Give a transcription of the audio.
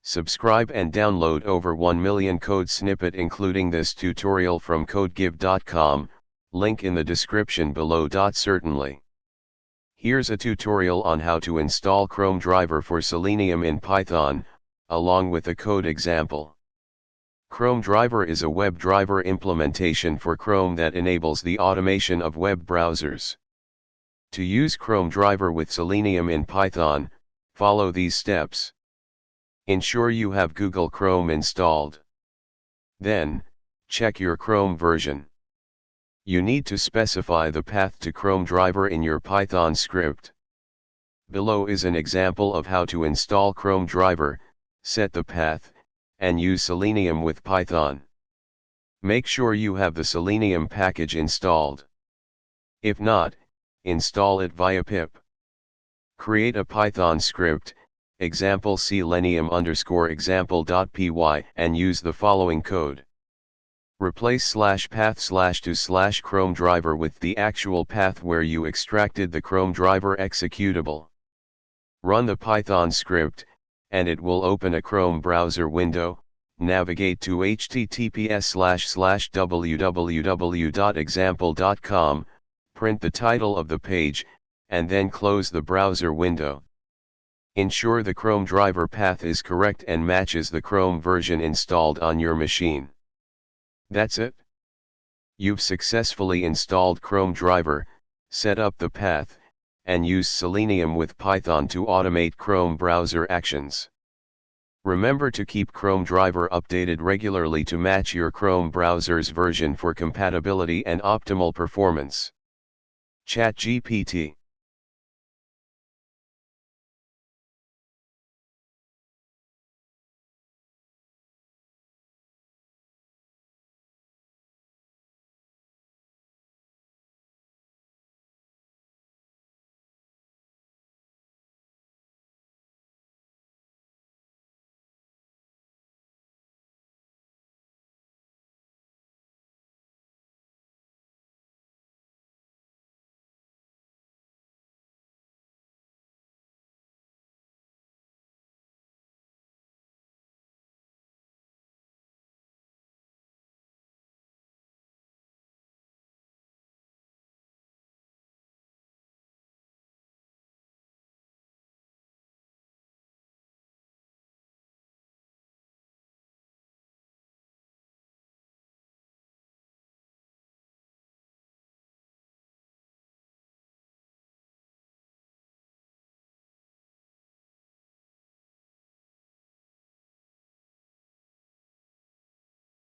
Subscribe and download over 1 million code snippet including this tutorial from codegive.com, link in the description below. Certainly. Here's a tutorial on how to install ChromeDriver for Selenium in Python, along with a code example. ChromeDriver is a WebDriver implementation for Chrome that enables the automation of web browsers. To use ChromeDriver with Selenium in Python, follow these steps. Ensure you have Google Chrome installed. Then, check your Chrome version. You need to specify the path to ChromeDriver in your Python script. Below is an example of how to install ChromeDriver, set the path, and use Selenium with Python. Make sure you have the Selenium package installed. If not, install it via pip. Create a Python script, example selenium_example.py, and use the following code. Replace /path /to /ChromeDriver with the actual path where you extracted the ChromeDriver executable. Run the Python script, and it will open a Chrome browser window. Navigate to https://www.example.com, print the title of the page, and then close the browser window. Ensure the ChromeDriver path is correct and matches the Chrome version installed on your machine. That's it. You've successfully installed ChromeDriver, set up the path, and used Selenium with Python to automate Chrome browser actions. Remember to keep ChromeDriver updated regularly to match your Chrome browser's version for compatibility and optimal performance. ChatGPT